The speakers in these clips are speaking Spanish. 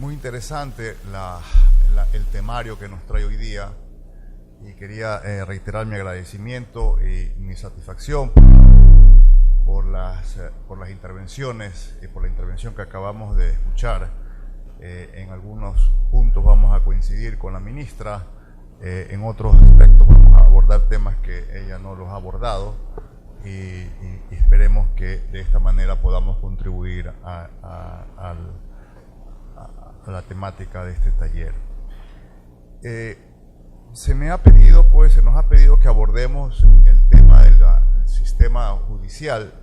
Muy interesante el temario que nos trae hoy día y quería reiterar mi agradecimiento y mi satisfacción por las intervenciones y por la intervención que acabamos de escuchar. En algunos puntos vamos a coincidir con la ministra, en otros aspectos vamos a abordar temas que ella no los ha abordado y esperemos que de esta manera podamos contribuir a la temática de este taller. Se nos ha pedido que abordemos el tema del sistema judicial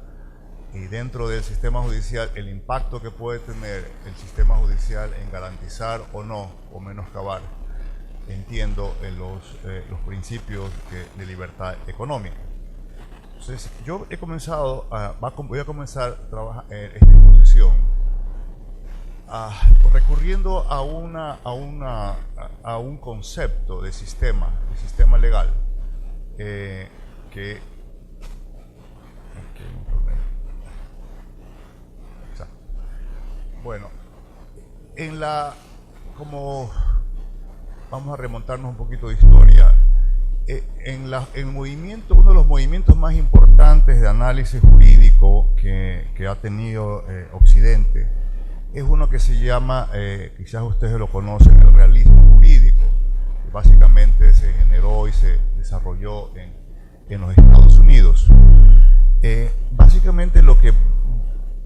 y dentro del sistema judicial el impacto que puede tener el sistema judicial en garantizar o no, o menoscabar, entiendo, los principios de libertad económica. Entonces, yo voy a comenzar a trabajar esta exposición recurriendo a un concepto de sistema legal que aquí hay un problema. Exacto. Bueno, como vamos a remontarnos un poquito de historia, uno de los movimientos más importantes de análisis jurídico que ha tenido Occidente es uno que se llama, quizás ustedes lo conocen, el realismo jurídico, que básicamente se generó y se desarrolló en los Estados Unidos. Básicamente lo que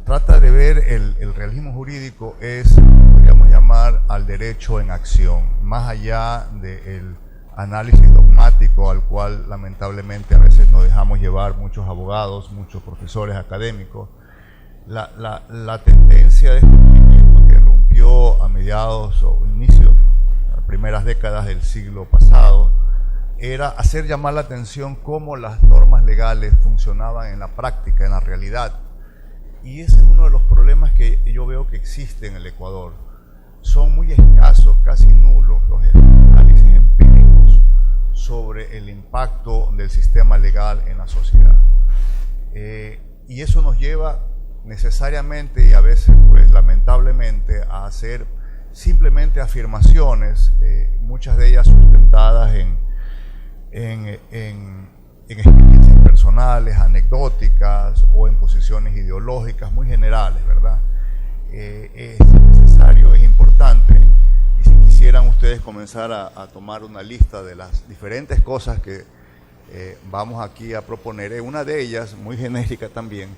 trata de ver el realismo jurídico es, podríamos llamar, al derecho en acción, más allá del análisis dogmático al cual lamentablemente a veces nos dejamos llevar muchos abogados, muchos profesores académicos. La tendencia de este movimiento que rompió a mediados o inicios, las primeras décadas del siglo pasado, era hacer llamar la atención cómo las normas legales funcionaban en la práctica, en la realidad. Y ese es uno de los problemas que yo veo que existe en el Ecuador. Son muy escasos, casi nulos, los análisis empíricos sobre el impacto del sistema legal en la sociedad. Y eso nos lleva necesariamente y a veces pues lamentablemente a hacer simplemente afirmaciones, muchas de ellas sustentadas en experiencias personales, anecdóticas o en posiciones ideológicas muy generales, ¿verdad? Es necesario, es importante, y si quisieran ustedes comenzar a tomar una lista de las diferentes cosas que vamos aquí a proponer, una de ellas, muy genérica también,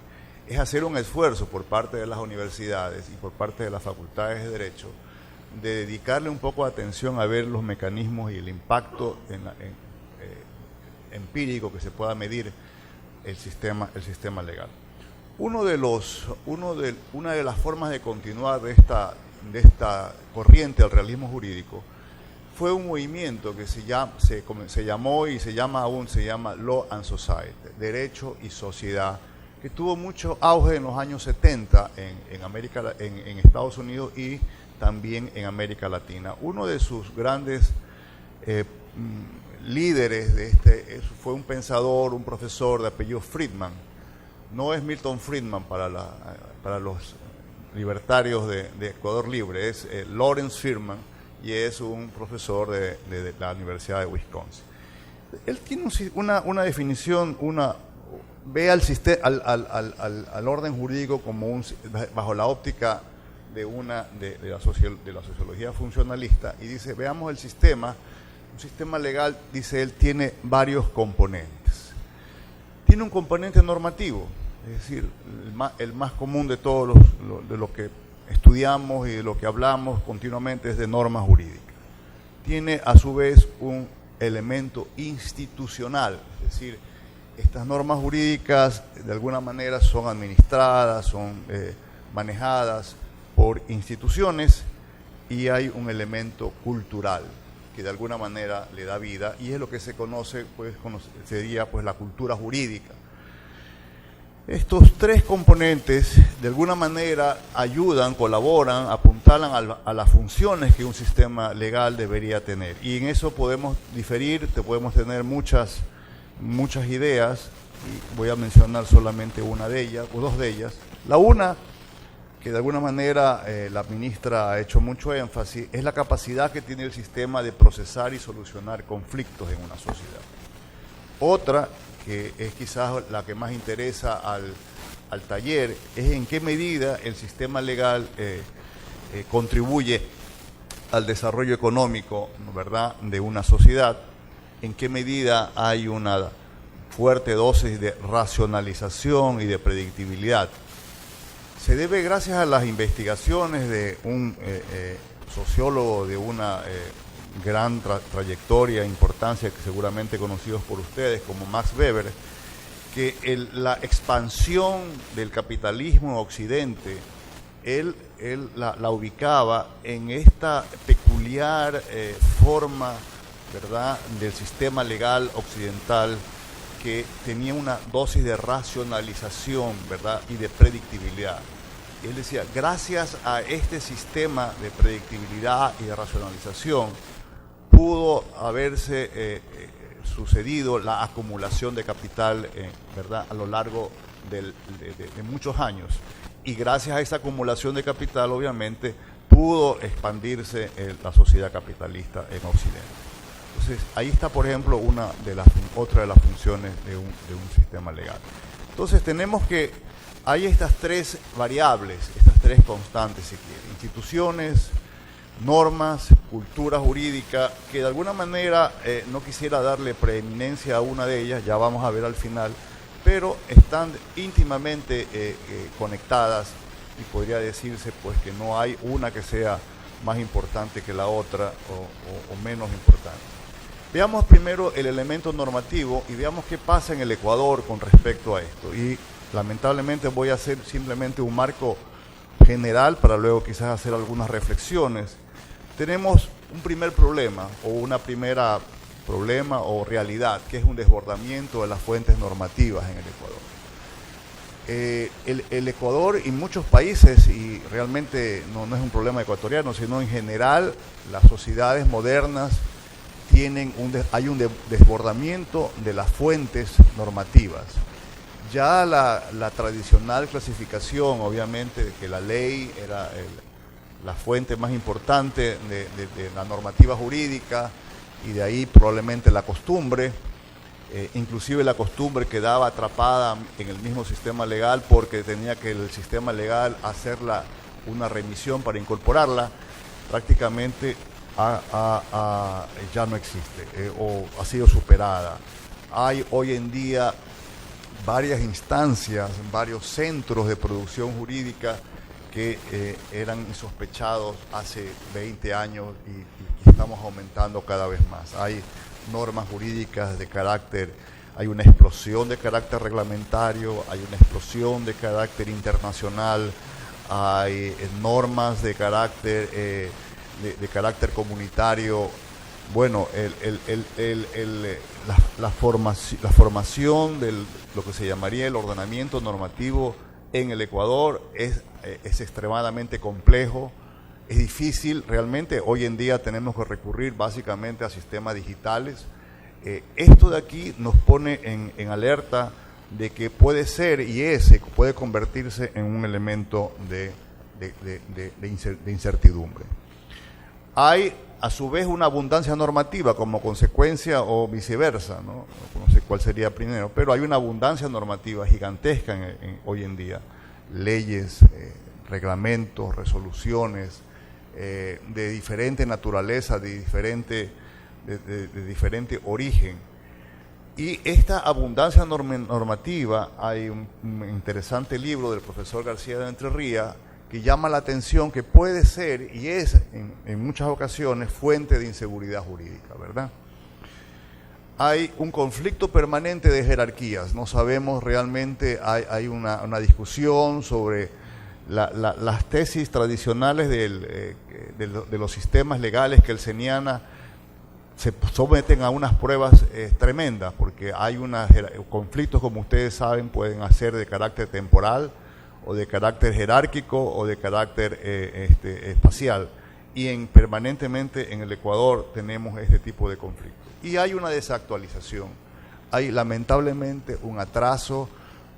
es hacer un esfuerzo por parte de las universidades y por parte de las facultades de Derecho de dedicarle un poco de atención a ver los mecanismos y el impacto empírico que se pueda medir el sistema legal. Una de las formas de continuar de esta corriente del realismo jurídico fue un movimiento que se llamó y se llama Law and Society, Derecho y Sociedad, que tuvo mucho auge en los años 70 en Estados Unidos y también en América Latina. Uno de sus grandes líderes fue un pensador, un profesor de apellido Friedman. No es Milton Friedman para los libertarios de Ecuador Libre, es Lawrence Friedman, y es un profesor de la Universidad de Wisconsin. Él tiene una definición, ve al orden jurídico como bajo la óptica de la sociología funcionalista, y dice, veamos el sistema. Un sistema legal, dice él, tiene varios componentes. Tiene un componente normativo, es decir, el más común de todos de lo que estudiamos y de lo que hablamos continuamente es de norma jurídica. Tiene a su vez un elemento institucional, es decir, estas normas jurídicas de alguna manera son administradas, son manejadas por instituciones, y hay un elemento cultural que de alguna manera le da vida, y es lo que se conoce, sería la cultura jurídica. Estos tres componentes de alguna manera ayudan, colaboran, apuntalan a las funciones que un sistema legal debería tener, y en eso podemos diferir, podemos tener muchas ideas, y voy a mencionar solamente una de ellas, o dos de ellas. La una, que de alguna manera la ministra ha hecho mucho énfasis, es la capacidad que tiene el sistema de procesar y solucionar conflictos en una sociedad. Otra, que es quizás la que más interesa al taller, es en qué medida el sistema legal contribuye al desarrollo económico, ¿verdad?, de una sociedad, en qué medida hay una fuerte dosis de racionalización y de predictibilidad. Se debe, gracias a las investigaciones de un sociólogo de una gran trayectoria e importancia, que seguramente conocidos por ustedes, como Max Weber, que la expansión del capitalismo en Occidente, él la ubicaba en esta peculiar forma, ¿verdad?, del sistema legal occidental, que tenía una dosis de racionalización, ¿verdad?, y de predictibilidad. Él decía, gracias a este sistema de predictibilidad y de racionalización, pudo haberse sucedido la acumulación de capital, ¿verdad?, a lo largo de muchos años. Y gracias a esa acumulación de capital, obviamente, pudo expandirse la sociedad capitalista en Occidente. Entonces, ahí está, por ejemplo, otra de las funciones de un sistema legal. Entonces, tenemos que hay estas tres variables, estas tres constantes, si quieren: instituciones, normas, cultura jurídica, que de alguna manera no quisiera darle preeminencia a una de ellas, ya vamos a ver al final, pero están íntimamente conectadas, y podría decirse pues que no hay una que sea más importante que la otra o menos importante. Veamos primero el elemento normativo y veamos qué pasa en el Ecuador con respecto a esto. Y lamentablemente voy a hacer simplemente un marco general para luego quizás hacer algunas reflexiones. Tenemos un primer problema o realidad, que es un desbordamiento de las fuentes normativas en el Ecuador. El Ecuador y muchos países, y realmente no es un problema ecuatoriano, sino en general las sociedades modernas hay un desbordamiento de las fuentes normativas. Ya la tradicional clasificación, obviamente, de que la ley era la fuente más importante de la normativa jurídica, y de ahí probablemente la costumbre, inclusive la costumbre quedaba atrapada en el mismo sistema legal porque tenía que el sistema legal hacerla una remisión para incorporarla, prácticamente ya no existe o ha sido superada. Hay hoy en día varias instancias, varios centros de producción jurídica que eran insospechados hace 20 años y estamos aumentando cada vez más. Hay normas jurídicas de carácter, hay una explosión de carácter reglamentario, hay una explosión de carácter internacional, hay normas de carácter de carácter comunitario. Bueno, la formación de lo que se llamaría el ordenamiento normativo en el Ecuador es extremadamente complejo, es difícil. Realmente hoy en día tenemos que recurrir básicamente a sistemas digitales. Esto de aquí nos pone en alerta de que puede ser puede convertirse en un elemento de incertidumbre. Hay a su vez una abundancia normativa como consecuencia o viceversa, ¿no? No sé cuál sería primero, pero hay una abundancia normativa gigantesca hoy en día. Leyes, reglamentos, resoluciones de diferente naturaleza, de diferente origen. Y esta abundancia normativa, hay un interesante libro del profesor García de Entrerría que llama la atención, que puede ser y es en muchas ocasiones fuente de inseguridad jurídica, ¿verdad? Hay un conflicto permanente de jerarquías, no sabemos realmente, hay una discusión sobre las tesis tradicionales de los sistemas legales que el Seniana se someten a unas pruebas tremendas, porque hay conflictos, como ustedes saben, pueden ser de carácter temporal, o de carácter jerárquico, o de carácter espacial. Y permanentemente en el Ecuador tenemos este tipo de conflictos. Y hay una desactualización, hay lamentablemente un atraso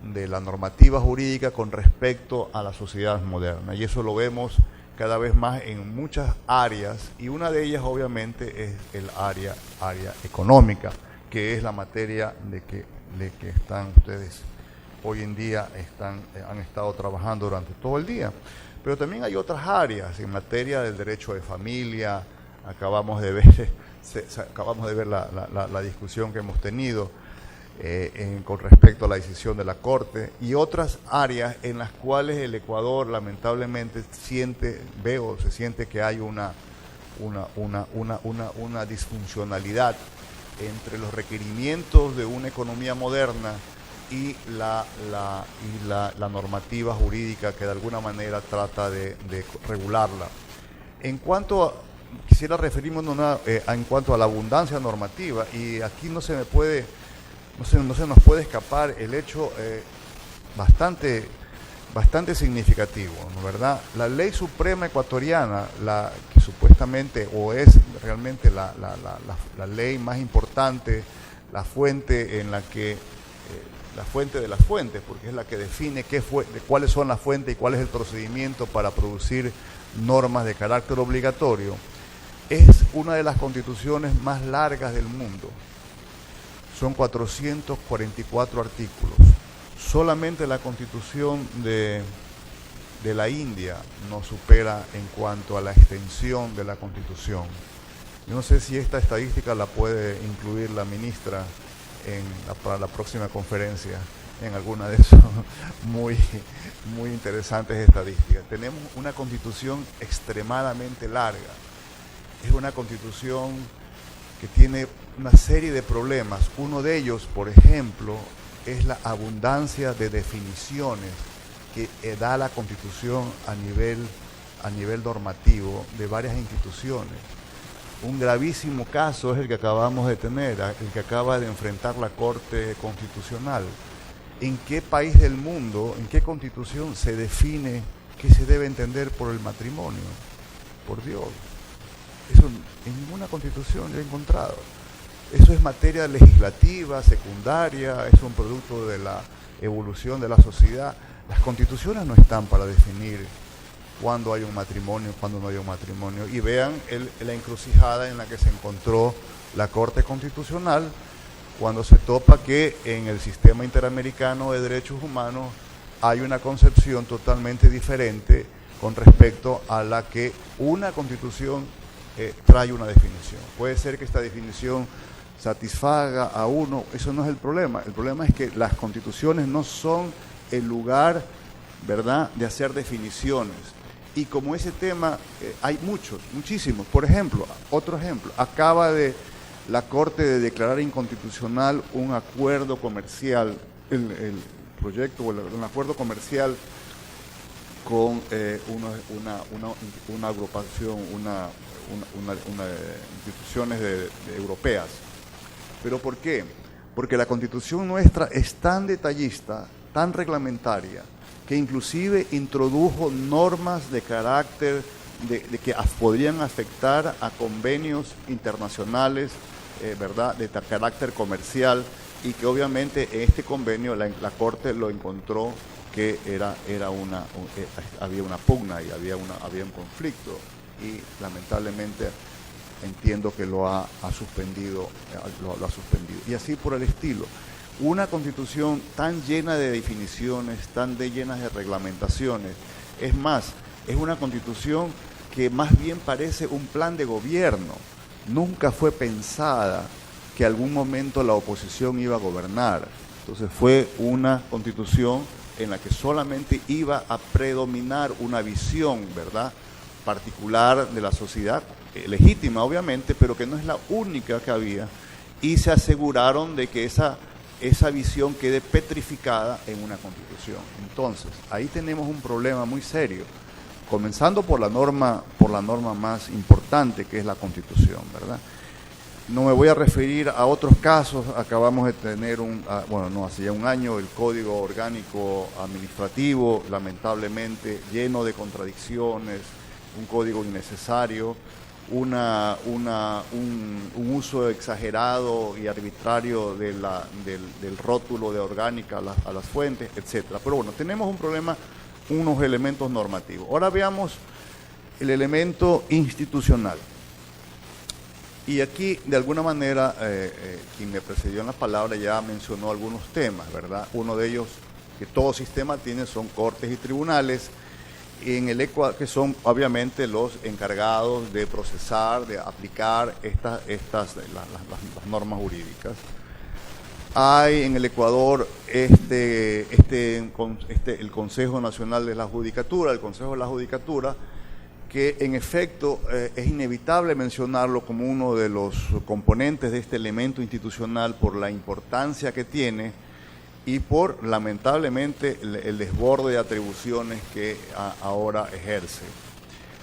de la normativa jurídica con respecto a la sociedad moderna. Y eso lo vemos cada vez más en muchas áreas, y una de ellas obviamente es el área económica, que es la materia de que están ustedes hoy en día han estado trabajando durante todo el día. Pero también hay otras áreas en materia del derecho de familia. Acabamos de ver la discusión que hemos tenido con respecto a la decisión de la Corte, y otras áreas en las cuales el Ecuador lamentablemente se siente que hay una disfuncionalidad entre los requerimientos de una economía moderna y la normativa jurídica que de alguna manera trata de regularla. Quisiera referirme en cuanto a la abundancia normativa, y aquí no se nos puede escapar el hecho bastante significativo, ¿no? ¿Verdad? La ley suprema ecuatoriana, la que supuestamente o es realmente la ley más importante, la fuente en la que la fuente de las fuentes, porque es la que define cuáles son las fuentes y cuál es el procedimiento para producir normas de carácter obligatorio, es una de las constituciones más largas del mundo. Son 444 artículos. Solamente la constitución de la India nos supera en cuanto a la extensión de la constitución. Yo no sé si esta estadística la puede incluir la ministra para la próxima conferencia, en alguna de esas muy interesantes estadísticas. Tenemos una constitución extremadamente larga. Es una constitución que tiene una serie de problemas. Uno de ellos, por ejemplo, es la abundancia de definiciones que da la Constitución a nivel normativo de varias instituciones. Un gravísimo caso es el que acabamos de tener, el que acaba de enfrentar la Corte Constitucional. ¿En qué país del mundo, en qué constitución se define qué se debe entender por el matrimonio? Por Dios. Eso en ninguna constitución yo he encontrado. Eso es materia legislativa, secundaria, es un producto de la evolución de la sociedad. Las constituciones no están para definir cuándo hay un matrimonio, cuándo no hay un matrimonio. Y vean la encrucijada en la que se encontró la Corte Constitucional cuando se topa que en el sistema interamericano de derechos humanos hay una concepción totalmente diferente con respecto a la que una constitución trae una definición. Puede ser que esta definición satisfaga a uno, eso no es el problema. El problema es que las constituciones no son el lugar, ¿verdad?, de hacer definiciones. Y como ese tema hay muchísimos. Por ejemplo, otro ejemplo, acaba de la Corte de declarar inconstitucional un acuerdo comercial, el proyecto o un acuerdo comercial con una agrupación, instituciones europeas. ¿Pero por qué? Porque la Constitución nuestra es tan detallista, tan reglamentaria, que inclusive introdujo normas de carácter de que podrían afectar a convenios internacionales, ¿verdad?, de carácter comercial, y que obviamente en este convenio la Corte lo encontró que había una pugna y había un conflicto, y lamentablemente entiendo que lo ha suspendido. Y así por el estilo. Una constitución tan llena de definiciones, llena de reglamentaciones. Es más, es una constitución que más bien parece un plan de gobierno. Nunca fue pensada que algún momento la oposición iba a gobernar. Entonces fue una constitución en la que solamente iba a predominar una visión, ¿verdad?, particular de la sociedad, legítima obviamente, pero que no es la única que había, y se aseguraron de que esa visión quede petrificada en una constitución. Entonces, ahí tenemos un problema muy serio, comenzando por la norma más importante, que es la Constitución, ¿verdad? No me voy a referir a otros casos. Acabamos de tener hace ya un año, el Código Orgánico Administrativo, lamentablemente lleno de contradicciones, un código innecesario, un uso exagerado y arbitrario del rótulo de orgánica a las fuentes, etcétera. Pero bueno, tenemos un problema, unos elementos normativos. Ahora veamos el elemento institucional. Y aquí, de alguna manera, quien me precedió en la palabra ya mencionó algunos temas, ¿verdad? Uno de ellos que todo sistema tiene son cortes y tribunales, en el Ecuador, que son obviamente los encargados de procesar, de aplicar las normas jurídicas. Hay en el Ecuador el Consejo Nacional de la Judicatura, el Consejo de la Judicatura, que en efecto es inevitable mencionarlo como uno de los componentes de este elemento institucional por la importancia que tiene y por, lamentablemente, el desborde de atribuciones que ahora ejerce.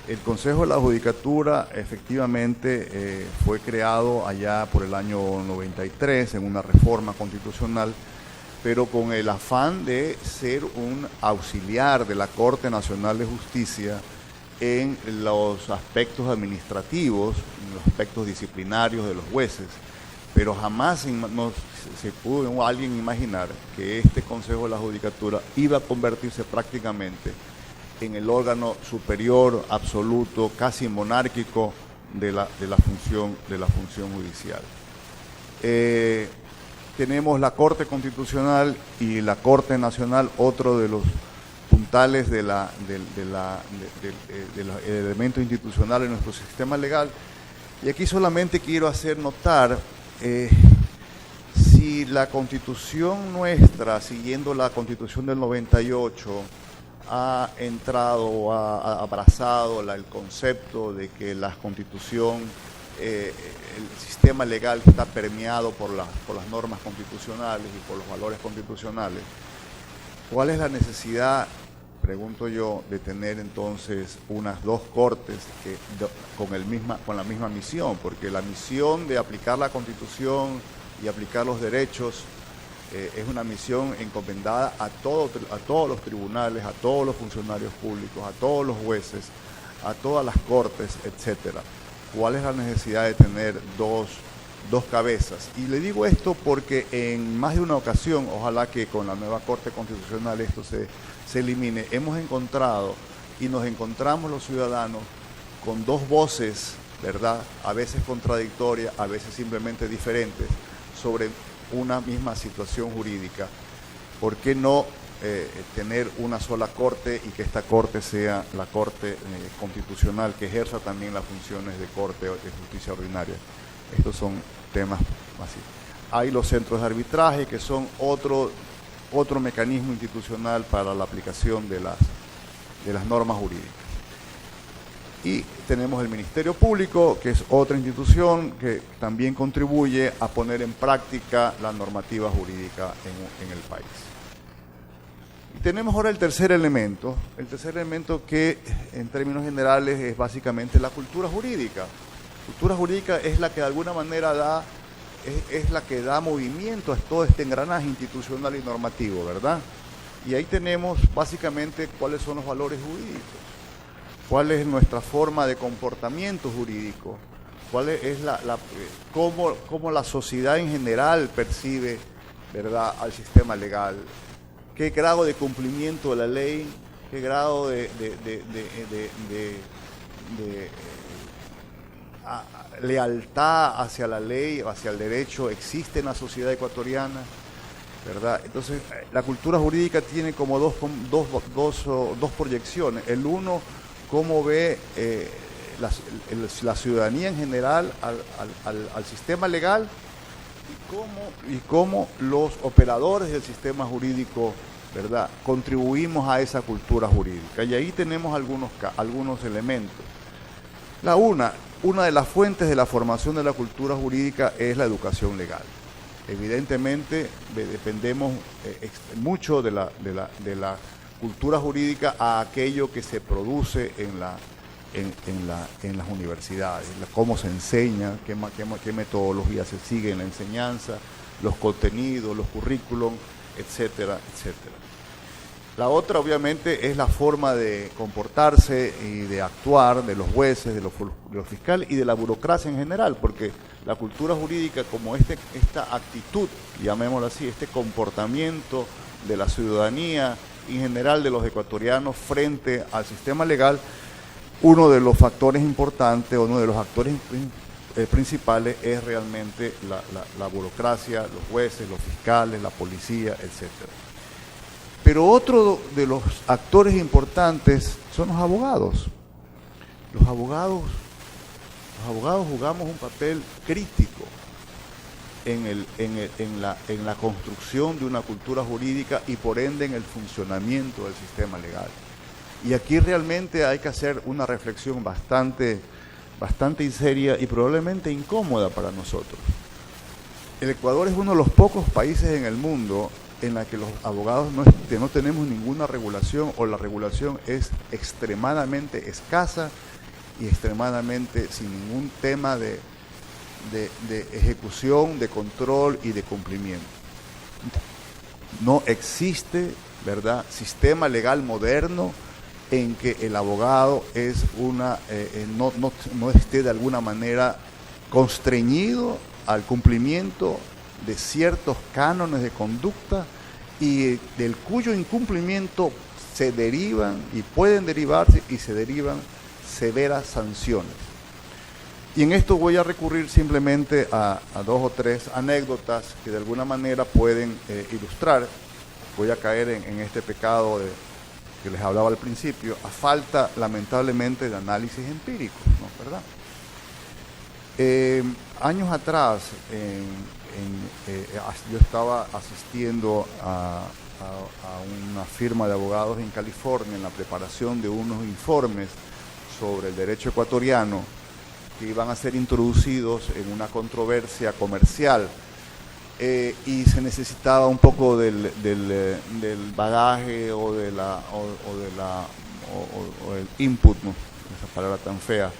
El Consejo de la Judicatura efectivamente fue creado allá por el año 93 en una reforma constitucional, pero con el afán de ser un auxiliar de la Corte Nacional de Justicia en los aspectos administrativos, en los aspectos disciplinarios de los jueces, pero jamás se pudo alguien imaginar que este Consejo de la Judicatura iba a convertirse prácticamente en el órgano superior, absoluto, casi monárquico de la función judicial. Tenemos la Corte Constitucional y la Corte Nacional, otro de los puntales del elemento institucional en nuestro sistema legal. Y aquí solamente quiero hacer notar si la Constitución nuestra, siguiendo la Constitución del 98, ha entrado o ha abrazado el concepto de que la Constitución, el sistema legal está permeado por las normas constitucionales y por los valores constitucionales. ¿Cuál es la necesidad, pregunto yo, de tener entonces unas dos cortes con la misma misión? Porque la misión de aplicar la Constitución y aplicar los derechos es una misión encomendada a todos los tribunales, a todos los funcionarios públicos, a todos los jueces, a todas las cortes, etcétera. ¿Cuál es la necesidad de tener dos cabezas? Y le digo esto porque en más de una ocasión, ojalá que con la nueva Corte Constitucional esto se elimine, hemos encontrado y nos encontramos los ciudadanos con dos voces, ¿verdad? A veces contradictorias, a veces simplemente diferentes, sobre una misma situación jurídica. ¿Por qué no tener una sola corte y que esta corte sea la Corte Constitucional que ejerza también las funciones de Corte de Justicia Ordinaria? Estos son temas así. Hay los centros de arbitraje, que son otro mecanismo institucional para la aplicación de las normas jurídicas. Y tenemos el Ministerio Público, que es otra institución que también contribuye a poner en práctica la normativa jurídica en el país. Y tenemos ahora el tercer elemento que en términos generales es básicamente la cultura jurídica. La cultura jurídica es la que de alguna manera es la que da movimiento a todo este engranaje institucional y normativo, ¿verdad? Y ahí tenemos básicamente cuáles son los valores jurídicos, cuál es nuestra forma de comportamiento jurídico, cuál es cómo la sociedad en general percibe, ¿verdad?, al sistema legal, qué grado de cumplimiento de la ley, qué grado de lealtad hacia la ley, hacia el derecho existe en la sociedad ecuatoriana, ¿verdad? Entonces, la cultura jurídica tiene como dos proyecciones. El uno, cómo ve la ciudadanía en general al sistema legal y cómo los operadores del sistema jurídico, ¿verdad?, contribuimos a esa cultura jurídica. Y ahí tenemos algunos elementos. Una de las fuentes de la formación de la cultura jurídica es la educación legal. Evidentemente dependemos mucho de la cultura jurídica a aquello que se produce en las universidades, cómo se enseña, qué metodología se sigue en la enseñanza, los contenidos, los currículum, etcétera, etcétera. La otra, obviamente, es la forma de comportarse y de actuar de los jueces, de los fiscales y de la burocracia en general, porque la cultura jurídica, como esta actitud, llamémoslo así, este comportamiento de la ciudadanía en general de los ecuatorianos frente al sistema legal, uno de los factores importantes, uno de los actores principales es realmente la burocracia, los jueces, los fiscales, la policía, etcétera. Pero otro de los actores importantes son los abogados. Los abogados jugamos un papel crítico en la construcción de una cultura jurídica y por ende en el funcionamiento del sistema legal. Y aquí realmente hay que hacer una reflexión bastante seria y probablemente incómoda para nosotros. El Ecuador es uno de los pocos países en el mundo en la que los abogados no tenemos ninguna regulación, o la regulación es extremadamente escasa y extremadamente sin ningún tema de ejecución, de control y de cumplimiento. No existe, ¿verdad?, sistema legal moderno en que el abogado no esté de alguna manera constreñido al cumplimiento de ciertos cánones de conducta y del cuyo incumplimiento se derivan y pueden derivarse y se derivan severas sanciones. Y en esto voy a recurrir simplemente a 2 o 3 anécdotas que de alguna manera pueden ilustrar. Voy a caer en este pecado que les hablaba al principio, a falta lamentablemente de análisis empírico, ¿no? ¿Verdad? Años atrás, yo estaba asistiendo a una firma de abogados en California en la preparación de unos informes sobre el derecho ecuatoriano que iban a ser introducidos en una controversia comercial, y se necesitaba un poco del bagaje o del input, ¿no?, esa palabra tan fea,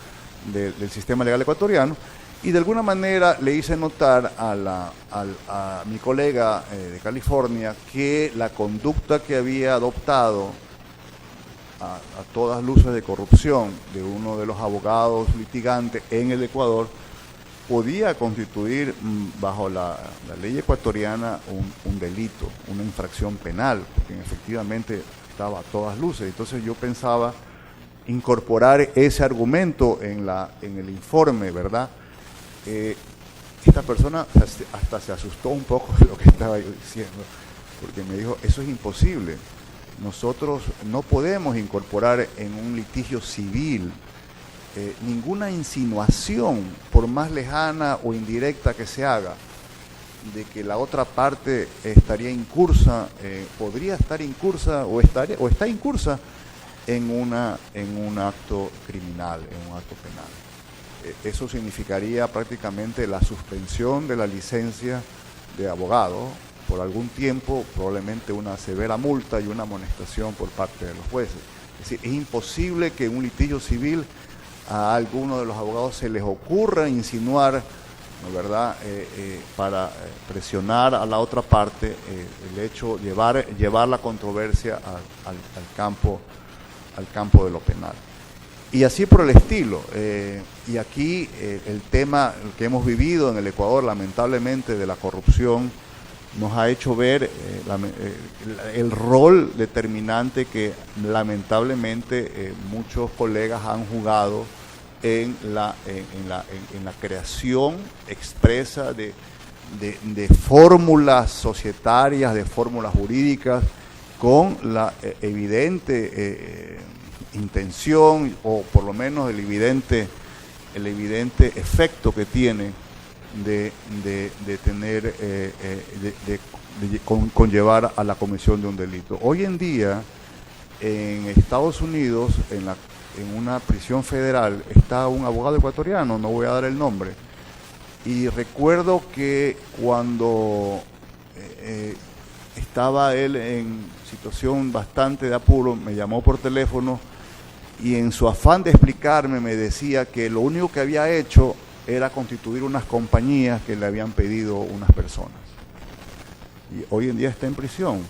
del sistema legal ecuatoriano. Y de alguna manera le hice notar a mi colega de California que la conducta que había adoptado a todas luces de corrupción de uno de los abogados litigantes en el Ecuador podía constituir bajo la ley ecuatoriana un delito, una infracción penal, porque efectivamente estaba a todas luces. Entonces yo pensaba incorporar ese argumento en el informe, ¿verdad? Esta persona hasta se asustó un poco de lo que estaba yo diciendo, porque me dijo, eso es imposible. Nosotros no podemos incorporar en un litigio civil ninguna insinuación, por más lejana o indirecta que se haga, de que la otra parte estaría incursa, podría estar incursa o está incursa en un acto criminal, en un acto penal. Eso significaría prácticamente la suspensión de la licencia de abogado por algún tiempo, probablemente una severa multa y una amonestación por parte de los jueces. Es decir, es imposible que en un litigio civil a alguno de los abogados se les ocurra insinuar, ¿no, verdad?, para presionar a la otra parte, el hecho llevar la controversia al campo de lo penal. Y así por el estilo. Y aquí el tema que hemos vivido en el Ecuador, lamentablemente, de la corrupción, nos ha hecho ver el rol determinante que lamentablemente muchos colegas han jugado en la creación expresa de fórmulas societarias, de fórmulas jurídicas, con la evidente intención, o por lo menos el evidente efecto que tiene de conllevar a la comisión de un delito. Hoy en día, en Estados Unidos, en una prisión federal, está un abogado ecuatoriano, no voy a dar el nombre, y recuerdo que cuando estaba él en situación bastante de apuro, me llamó por teléfono y en su afán de explicarme me decía que lo único que había hecho era constituir unas compañías que le habían pedido unas personas. Y hoy en día está en prisión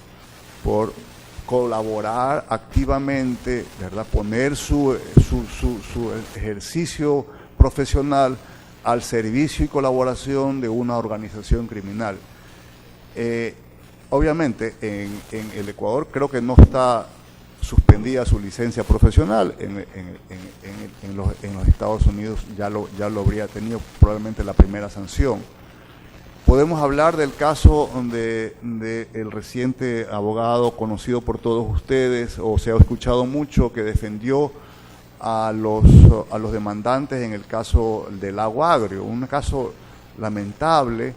por colaborar activamente, ¿verdad? Poner su ejercicio profesional al servicio y colaboración de una organización criminal. Obviamente, en el Ecuador creo que no está suspendida su licencia profesional. En los Estados Unidos ya lo habría tenido probablemente la primera sanción. Podemos hablar del caso del reciente abogado conocido por todos ustedes, o se ha escuchado mucho, que defendió a los demandantes en el caso del Lago Agrio, un caso lamentable,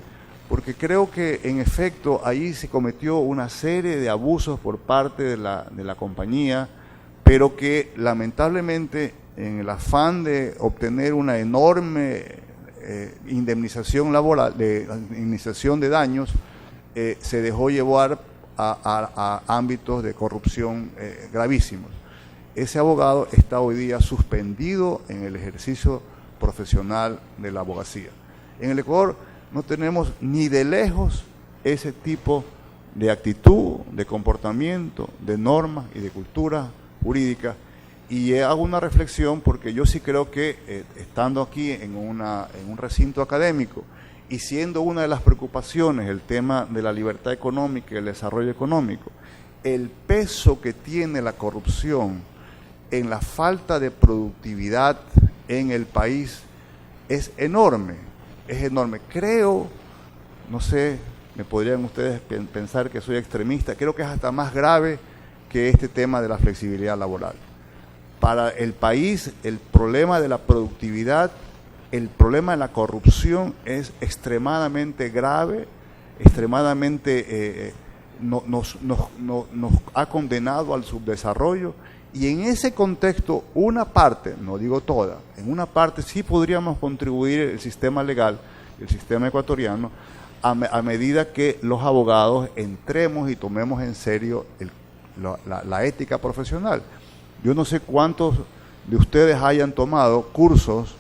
porque creo que en efecto ahí se cometió una serie de abusos por parte de la compañía, pero que lamentablemente en el afán de obtener una enorme indemnización laboral, indemnización de daños, se dejó llevar a ámbitos de corrupción gravísimos. Ese abogado está hoy día suspendido en el ejercicio profesional de la abogacía. En el Ecuador no tenemos ni de lejos ese tipo de actitud, de comportamiento, de normas y de cultura jurídica. Y hago una reflexión porque yo sí creo que estando aquí en un recinto académico y siendo una de las preocupaciones el tema de la libertad económica y el desarrollo económico, el peso que tiene la corrupción en la falta de productividad en el país es enorme, es enorme. Creo, no sé, me podrían ustedes pensar que soy extremista, creo que es hasta más grave que este tema de la flexibilidad laboral. Para el país, el problema de la productividad, el problema de la corrupción es extremadamente grave, extremadamente nos ha condenado al subdesarrollo, y en ese contexto una parte, no digo toda, en una parte sí podríamos contribuir el sistema legal, el sistema ecuatoriano, a medida que los abogados entremos y tomemos en serio la ética profesional. Yo no sé cuántos de ustedes hayan tomado cursos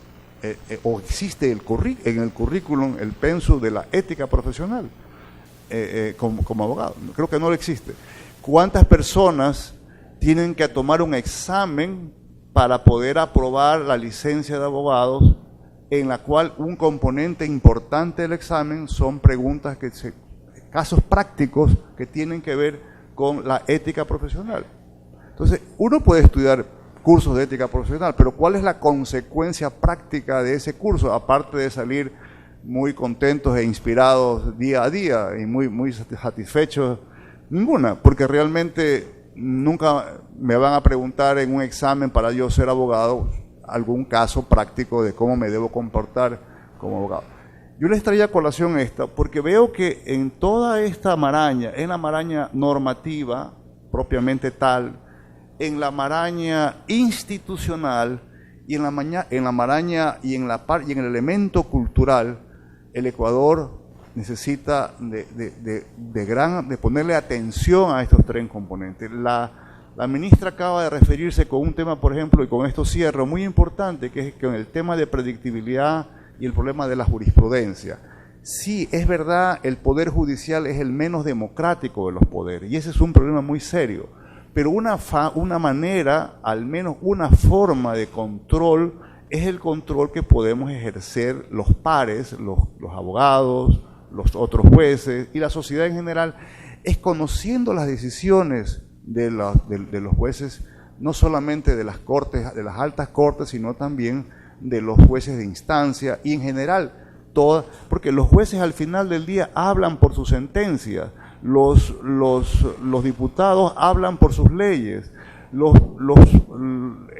o existe en el currículum el pensum de la ética profesional como abogado. Creo que no lo existe. ¿Cuántas personas tienen que tomar un examen para poder aprobar la licencia de abogados, en la cual un componente importante del examen son preguntas casos prácticos que tienen que ver con la ética profesional? Entonces, uno puede estudiar cursos de ética profesional, pero ¿cuál es la consecuencia práctica de ese curso? Aparte de salir muy contentos e inspirados día a día y muy satisfechos, ninguna, porque realmente nunca me van a preguntar en un examen para yo ser abogado algún caso práctico de cómo me debo comportar como abogado. Yo les traía a colación esta porque veo que en toda esta maraña, en la maraña normativa propiamente tal, en la maraña institucional y en la maraña y en el elemento cultural, el Ecuador necesita de ponerle atención a estos tres componentes. La ministra acaba de referirse con un tema, por ejemplo, y con esto cierro, muy importante, que es con el tema de predictibilidad y el problema de la jurisprudencia. Sí, es verdad, el poder judicial es el menos democrático de los poderes, y ese es un problema muy serio. Pero una manera, al menos una forma de control, es el control que podemos ejercer los pares, los abogados, los otros jueces y la sociedad en general, es conociendo las decisiones de los jueces, no solamente de las cortes, de las altas cortes, sino también de los jueces de instancia y en general, porque los jueces al final del día hablan por sus sentencias. Los diputados hablan por sus leyes,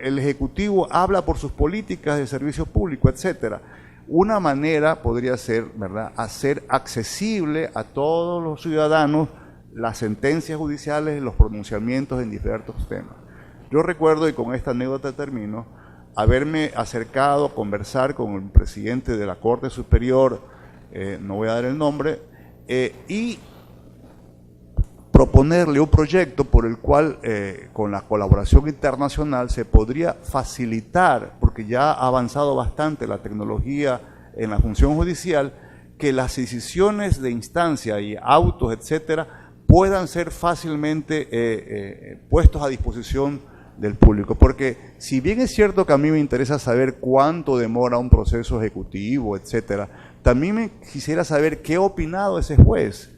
el Ejecutivo habla por sus políticas de servicio público, etcétera. Una manera podría ser, ¿verdad?, hacer accesible a todos los ciudadanos las sentencias judiciales, los pronunciamientos en diversos temas. Yo recuerdo, y con esta anécdota termino, haberme acercado a conversar con el presidente de la Corte Superior, no voy a dar el nombre, y proponerle un proyecto por el cual, con la colaboración internacional, se podría facilitar, porque ya ha avanzado bastante la tecnología en la función judicial, que las decisiones de instancia y autos, etcétera, puedan ser fácilmente puestos a disposición del público. Porque si bien es cierto que a mí me interesa saber cuánto demora un proceso ejecutivo, etcétera, también me quisiera saber qué ha opinado ese juez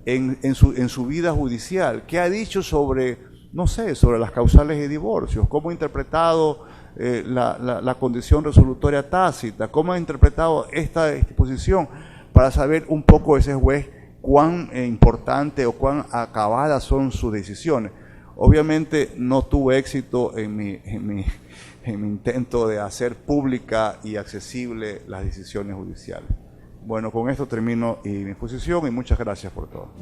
en su vida judicial, qué ha dicho sobre, no sé, sobre las causales de divorcios, cómo ha interpretado la condición resolutoria tácita, cómo ha interpretado esta disposición, para saber un poco ese juez cuán importante o cuán acabadas son sus decisiones. Obviamente no tuve éxito en mi intento de hacer pública y accesible las decisiones judiciales. Bueno, con esto termino mi exposición y muchas gracias por todo.